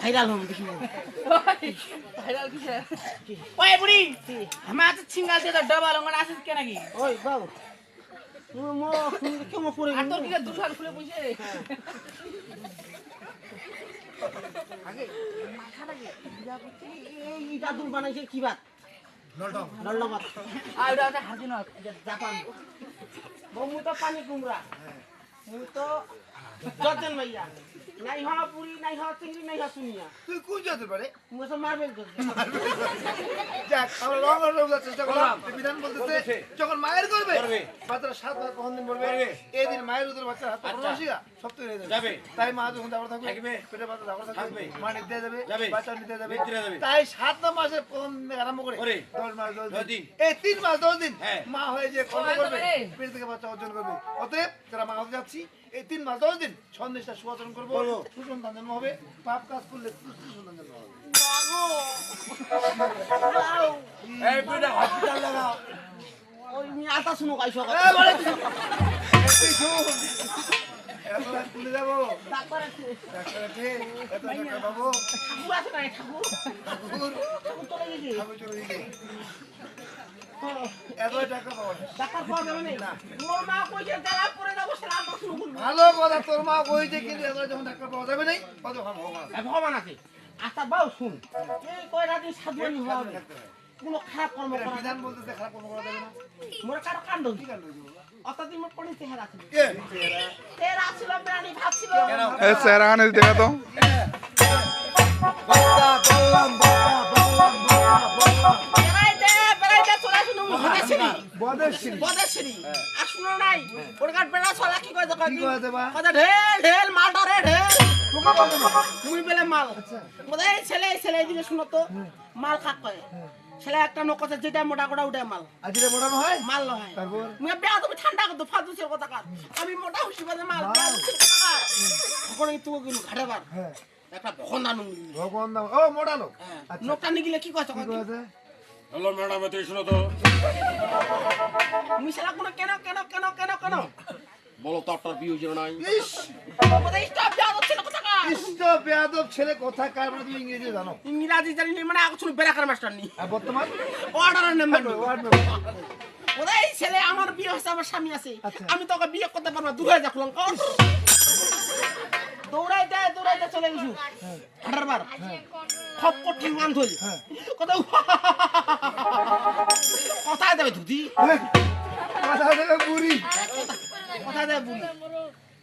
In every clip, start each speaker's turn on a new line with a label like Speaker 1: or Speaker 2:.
Speaker 1: Viral হম দেখি
Speaker 2: viral কিসে ওই বুড়ি আমার তো সিঙ্গাল দে ডাবল অঙ্গন আসিস কে নাকি
Speaker 1: ওই বাবু মো কেমন করে
Speaker 2: আর তোর কি দুখান খুলে বসে
Speaker 1: আগে মাথা লাগে এই দাদুর বানাইছে কি বাত নলডং
Speaker 2: আর ওটা হাজিন
Speaker 1: জাপান মু তো পানি কুমড়া মু তো জর্জন ভাইয়া নাই হওয়া পুরি নাই হওয়া চিংড়ি নাই হওয়া শুনিয়া
Speaker 3: তুই কোন যেতে পারে
Speaker 1: মু তো মারবেল করছি
Speaker 3: যাক আমরা রং রং চেষ্টা করলাম বিধান বলতেছে যখন মায়ের করবে বাচ্চারা 7 বার কখন দিন বলবে এই দিন মায়ের উদর বাচ্চা হাত পড়াশিয়া সব তো হয়ে যাবে তাই মা যখন দাবড় থাকবে পেটে বাচ্চা দাবড় থাকবে মা নিতে যাবে বাচ্চা নিতে যাবে তাই 7 মাসে প্রথম আরম্ভ করে 10 মাস 10 দিন এই 3 মাস 10 দিন মা হয়ে যে কর্ম করবে পেট থেকে বাচ্চা অর্জন করবে অতএব যারা মা হতে যাচ্ছি এই 3 মাস 10 দিন সন্দেশটা সুআচরণ করবো সুসন্তান জন্ম হবে পাপ কাজ করলে সুসন্তান জন্ম হবে
Speaker 1: এই বুড়া হসপিটাল লাগাও ওই মি আতা শুনো কাইছো
Speaker 3: এ বলে তুই শুন এখন স্কুলে যাব
Speaker 1: ডাক্তার আছে
Speaker 3: এত টাকা পাবো
Speaker 1: ঠাকুর আছে না ঠাকুর চলে গেছে
Speaker 3: চলে গেছে এত টাকা পাবো
Speaker 1: ডাক্তার পাওয়া যাবে না মোর মা কইছে যারা পরে যাব সেটা আতা শুনো বলবো
Speaker 3: ভালো কথা তোর মা কইছে কিন্তু এত যখন ডাক্তার পাওয়া যাবে নাই কত ভালো হবে
Speaker 1: ভগবান আছে আচ্ছা বাউ শুন এই কয়টা দিন সাধুয়ানি হবে কোনো খারাপ কর্ম করা
Speaker 3: বিধান বলতেছে খারাপ কর্ম করা যাবে না
Speaker 1: মোর কারো কাণ্ড
Speaker 3: কি কাণ্ড হইছে
Speaker 1: অত দিন মোর কোন চেহারা ছিল
Speaker 3: কে
Speaker 1: চেহারা ছিল প্রাণী ভাবছিল
Speaker 4: এ চেহারাখানে দেখা তো
Speaker 1: বেড়াইতে চলে শুনো হদেছিনি
Speaker 3: বদেশিনী
Speaker 1: বদেছিনি আর শুনো নাই ওর কাট বেড়া চলা কি কয়
Speaker 3: কি কয় দেবা
Speaker 1: কথা ঢেল ঢেল মাল ধরে ঢেল
Speaker 3: তোকে বলতে না
Speaker 1: তুমি বেলে মাল বোধহয় ছেলে দিকে শুনো তো মাল কাক কয় ছেলে একটা নকছে যেটা মোটা কোটা উঠে মাল
Speaker 3: আজ এটা মোটা হয়
Speaker 1: মাল নয়
Speaker 3: তারপর
Speaker 1: মুই বেয়া তুমি ঠান্ডা করতে ফালতু ছিল কথা কার আমি মোটা হইছি বাজে মাল এখন তুমি কিন্তু ঘাড়েবার
Speaker 3: হ্যাঁ
Speaker 1: একটা ভগনা নুন
Speaker 3: ভগবান নাম ও মোটা লোক
Speaker 1: নোকটা নিগিলে কি কইছ
Speaker 3: কি কইছে
Speaker 5: হ্যালো ম্যাডাম এত শুনো তো
Speaker 1: মুই শালা কোন কেন
Speaker 5: বলো তো আপনার বিয়ে হয়েছে নাই
Speaker 3: ইস
Speaker 1: বোধহয় স্টপ দেওয়া ছিল কথা কার
Speaker 3: ইষ্ট বেয়াদব ছেলে কথা কার বলে তুমি ইংরেজি জানো
Speaker 1: ইংরাজি জানি না মানে আগছুন বেরাকার মাস্টার নি
Speaker 3: আর বর্তমান
Speaker 1: অর্ডারের নাম্বার
Speaker 3: ওয়ার্ড মেম্বার
Speaker 1: বোধহয় ছেলে আমার বিয়ে হচ্ছে আমার স্বামী আছে
Speaker 3: আচ্ছা।
Speaker 1: আমি তোকে বিয়ে করতে পারবো দূর হয়ে যা খুলং দৌড়াইতে চলে গেছু হাঁটারবার খপ্পর ঠেঙ্গান ধরি কোথায় দেবে ধুতি
Speaker 3: কথা দেবে বুড়ি
Speaker 1: কোথায় দেবে বুড়ি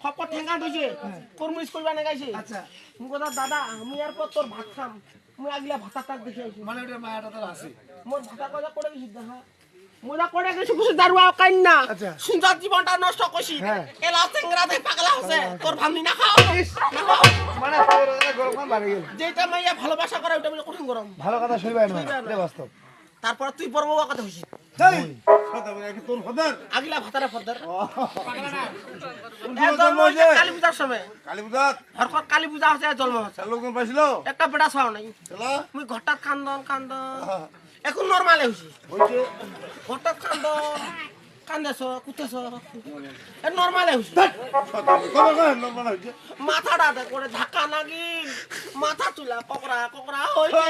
Speaker 1: খপ্পর ঠেঙ্গান ধরছে কর্মুস করবা না গাইছে
Speaker 3: আচ্ছা
Speaker 1: মুই কথা দাদা আমি আর পর তোর ভাত খাম মুই আগলা ভাতা টাক দেখে আইছি
Speaker 3: মানে ওটা মায়াটা তো আছে
Speaker 1: মোর ভাতা কজা করে গেছি দেখা মোরা করে গেছি কিছু দারুয়া কাইন না
Speaker 3: আচ্ছা।
Speaker 1: সুন্দর জীবনটা নষ্ট করছি
Speaker 3: হ্যাঁ।
Speaker 1: এলা চেংরা দে পাগলা হচ্ছে তোর ভাবনি না খাও না খাও।
Speaker 3: মানে তোর গরম বাড়ি গেল
Speaker 1: যেটা মাইয়া ভালোবাসা করে ওটা বলে কঠিন গরম
Speaker 3: ভালো কথা শুনবাই না এটা বাস্তব
Speaker 1: তারপর তুই বড় বাবা কথা হইছিস
Speaker 3: যাই তোর ফাদার
Speaker 1: আগলা ভাতারা ফদার
Speaker 3: জন্ম হয়েছে
Speaker 1: কালী পূজার সময়
Speaker 3: কালী পূজা
Speaker 1: হরকত কালী পূজা হচ্ছে জন্ম হচ্ছে
Speaker 3: লোকজন পাইছিল
Speaker 1: একটা বেটা চাও নাই
Speaker 3: খেলা
Speaker 1: মুই ঘটাত কান্দন এখন নর্মালে হইছি
Speaker 3: হয়েছে
Speaker 1: ঘটাত কান্দেছ কুতেছ নর্মালে হইছি
Speaker 3: নর্মাল হয়েছে
Speaker 1: মাথাটা করে ধাক্কা লাগিল মাথা চুলা ককরা ককরা হইছে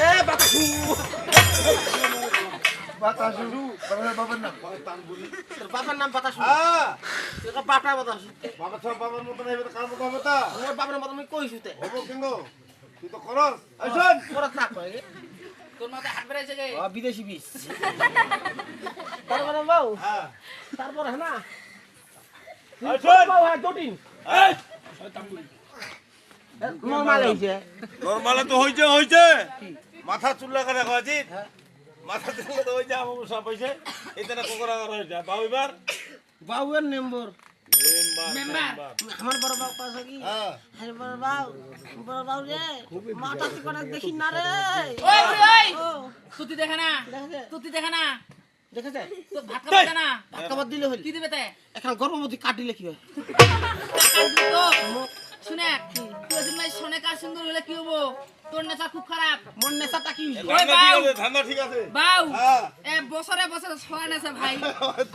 Speaker 1: এ বাতাসু
Speaker 3: বাতাসুরু বাবার নাম
Speaker 1: তোর বাবার নাম বাতাসু
Speaker 3: হ্যাঁ
Speaker 1: তোর বাপটা বাতাসু
Speaker 3: বাবা সব বাবার মতন হইবে কার মতো হবে তা
Speaker 1: আমার বাবার মতো আমি কইছি তে
Speaker 3: হবো কিন্তু তুই তো করস আইসন
Speaker 1: করত না কই
Speaker 2: তোর মাথায় হাত বেড়েছে গে
Speaker 1: বিদেশি বিষ তারপরে বাবু
Speaker 3: হ্যাঁ
Speaker 1: তারপরে হ্যাঁ না
Speaker 3: আইসন
Speaker 1: বাবু হ্যাঁ জটিল
Speaker 3: এই
Speaker 1: নর্মাল হইছে
Speaker 3: নরমালে তো হইছে মাথা চুল্লা করে খাওয়াছিস মাথা চুল্লা তো হইছে আমার সব হইছে এটা কোকরা করা হইছে বাবু এবার
Speaker 1: বাবুয়ের নম্বর
Speaker 2: মেম্বার
Speaker 1: আমার বড় বাবু কইছে কি
Speaker 3: হ্যাঁ
Speaker 1: আরে বড় বাবু রে মাথা চিকনা দেখি না রে
Speaker 2: ওই ওই
Speaker 1: ও
Speaker 2: তুই দেখে না
Speaker 1: দেখেছে
Speaker 2: তুই দেখে না
Speaker 1: দেখেছে
Speaker 2: তো ভাত খাবে না
Speaker 1: ভাত খাবার দিলে হইল
Speaker 2: কি দিবে তে
Speaker 1: এখন গর্ভবতী কাটিলে কি হয়
Speaker 2: তো শুনে তুই যদি নাই শোনে কার সুন্দর হলে কি হবো তোর নেশা খুব খারাপ
Speaker 1: মন নেশাটা কি
Speaker 2: ওই বাউ
Speaker 3: ধান্দা ঠিক আছে
Speaker 2: বাউ
Speaker 3: হ্যাঁ।
Speaker 2: এ বছরে বছরে ছয় নেছে ভাই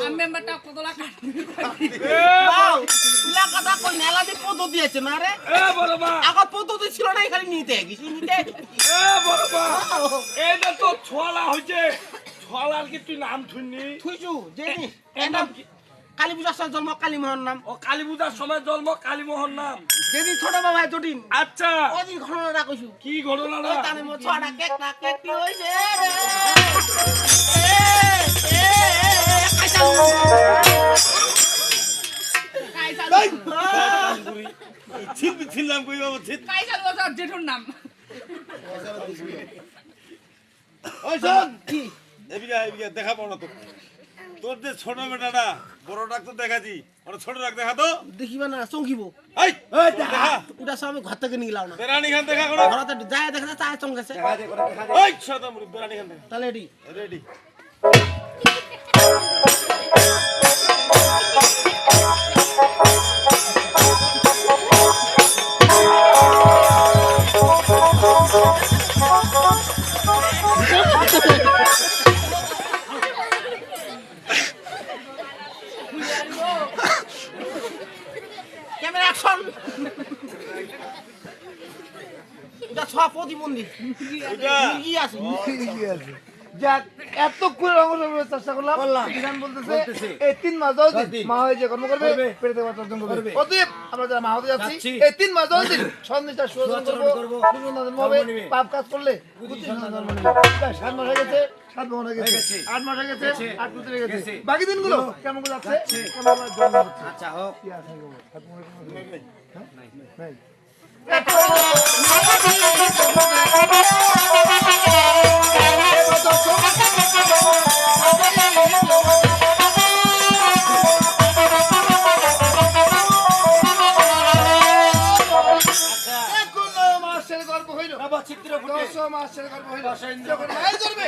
Speaker 2: আমি মেম্বারটা কত লাখ
Speaker 1: বাউ ইলা কথা কই নেলা দি পদ্ধতি আছে না রে
Speaker 6: এ বড়বা
Speaker 1: আগত পদ্ধতি ছিল না খালি নিতে গেছি নিতে
Speaker 6: এ বড়বা এইটা তো ছোলা হইছে ছোলার কি তুই নাম শুননি
Speaker 1: থুইছু জেনি
Speaker 6: এর নাম কি?
Speaker 1: কালী পূজার সময় জন্ম কালী মোহন নাম
Speaker 6: ও কালী পূজার সময় জন্ম কালীমোহন নাম
Speaker 1: যেদিন ছোট বাবা জটিন
Speaker 6: আচ্ছা
Speaker 1: ওদিন ঘটনাটা কইছু
Speaker 6: কি ঘটনা না
Speaker 1: ওই তানে মো ছড়া কেক কি হইছে রে কাইসা
Speaker 3: ছিলাম কই বাবা ছিট
Speaker 2: কাইসা লোসার জেঠুর নাম
Speaker 3: আইসন
Speaker 1: কি
Speaker 3: এবিকা দেখাবো না তো তোর যে ছোট বেটাটা বড় ডাক তো দেখাছি ওরা ছোট ডাক দেখা তো
Speaker 1: দেখিবা না চঙ্কিব
Speaker 3: এই দেখা
Speaker 1: ওটা সব আমি ঘর থেকে নিয়ে গেলাম না
Speaker 3: বেরানি খান দেখা করো
Speaker 1: ঘরতে যায় দেখে চায় চঙ্কেছে
Speaker 3: এই সাদা মুড়ি বেরানি খান দেখা
Speaker 1: তাহলে এটি
Speaker 3: রেডি
Speaker 1: ক্যামেরা অ্যাকশন এটা সব প্রতিবন্ধী
Speaker 3: এটা
Speaker 1: কি আছে
Speaker 3: যাক এত করে অংশ চেষ্টা করলাম বিধান বলতেছে এই 3 মাস 10 দিন মা হয়ে যে কর্ম করবে পেটে বাচ্চা জন্ম করবে অতএব আমরা যারা মা হতে যাচ্ছি এই 3 মাস 10 দিন সন্নিষ্ঠা সুযোগ করব সুযোগ জন্ম হবে পাপ কাজ করলে বুদ্ধি জন্ম নেবে 7 মাস হয়ে গেছে 7 মাস হয়ে গেছে 8 মাস হয়ে গেছে 8 মাস হয়ে গেছে বাকি দিনগুলো কেমন করে যাচ্ছে কেমন করে জন্ম হচ্ছে আচ্ছা হোক কি আছে গো নাই মাসের গর্ভ হইল চিত্র 10 মাসের গর্ভ হইল যখন মায়ের গর্ভে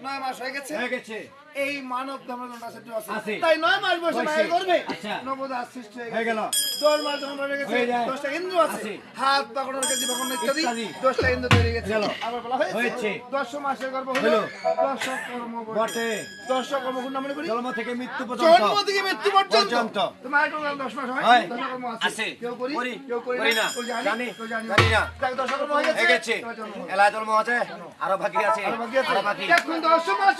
Speaker 3: 9 মাস হয়ে গেছে এই মানব ধর্মদণ্ডা সেটা আছে তাই 9 মাস বয়সে মায়ের গর্ভে নবদাস সৃষ্টি হয়ে গেল 10 মাস যখন হয়ে গেছে 10টা ইন্দ্র আছে হাত পাকড়ার কাছে পাকড় ইত্যাদি 10টা ইন্দ্র তৈরি হয়ে গেছে আবার বলা হয়েছে 10 মাসের গর্ভ হইল 10 কর্ম বটে 10 কর্ম গুণ মনে করি জন্ম থেকে মৃত্যু পর্যন্ত তোমার কর্ম 10 মাস হয় 10 কর্ম আছে কেউ করি কেউ করি না জানি না 10 কর্ম হয়ে গেছে
Speaker 7: এলা জন্ম আছে আরো বাকি আছে
Speaker 3: আরো বাকি দেখুন 10 মাস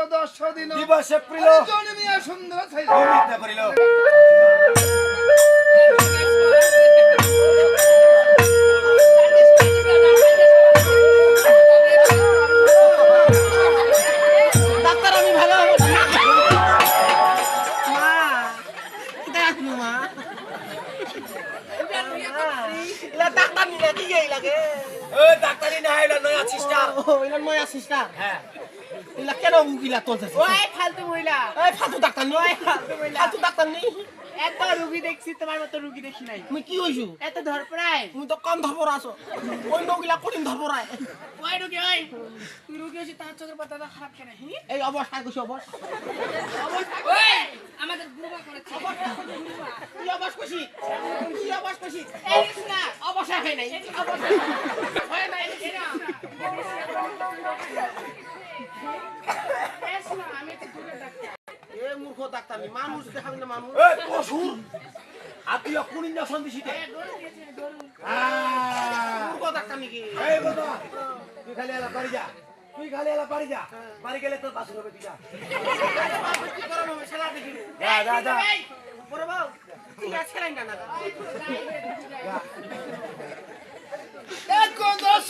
Speaker 3: 10 দিন
Speaker 7: দিবসে প্রিয়
Speaker 3: জন্মিয়া সুন্দর ছাই
Speaker 7: অমিতা করিল
Speaker 1: ডাক্তার আমি ভালো হব
Speaker 7: ওই ডাক্তারি না হইলো নয়া সিস্টার
Speaker 1: ও এলা নয়া সিস্টার
Speaker 7: হ্যাঁ
Speaker 1: এলা কেন উগিলা তোলতেছে
Speaker 2: ওই ফালতু মহিলা
Speaker 1: এই ফালতু ডাক্তার নি ফালতু ডাক্তার নি
Speaker 2: এত রুগী দেখছি তোমার মতো রুগী দেখি নাই
Speaker 1: তুমি কি হইছো
Speaker 2: এত ধর প্রায়
Speaker 1: তুমি তো কম ধরপর আছো ওই নগিলা কঠিন ধরপরায়
Speaker 2: ওই রুগী ওই তুই রুগী হয়েছি তার চোখের পাতা খারাপ কেন
Speaker 1: এই অবস্থায় কইছো অবস্থা
Speaker 2: ওই আমাদের গুরুবা করেছে
Speaker 1: কি অবস্থা কইছি কি অবস্থা কইছি
Speaker 2: এই না
Speaker 1: অবস্থা হয় নাই অবস্থা
Speaker 2: হয় না এরা এসনা আমি তো দূরে ডাক্তার
Speaker 1: এ মূর্খ ডাক্তার নি মানুষ দেখাবি না মানুষ
Speaker 7: এই পশুর আপনি কোন ইনজেকশন দিছিতে
Speaker 2: গরু দিয়েছে গরু
Speaker 1: মূর্খ ডাক্তার নাকি
Speaker 7: এই বাবা তুই খালি এলা বাড়ি যা তুই খালি এলা বাড়ি যা বাড়ি গেলে তোর বাসুর হবে তুই যা
Speaker 1: কি করব আমি শালা দেখি
Speaker 7: যা যা যা
Speaker 1: বড় বাবু ঠিক আছে খেলাই না
Speaker 3: এক দশ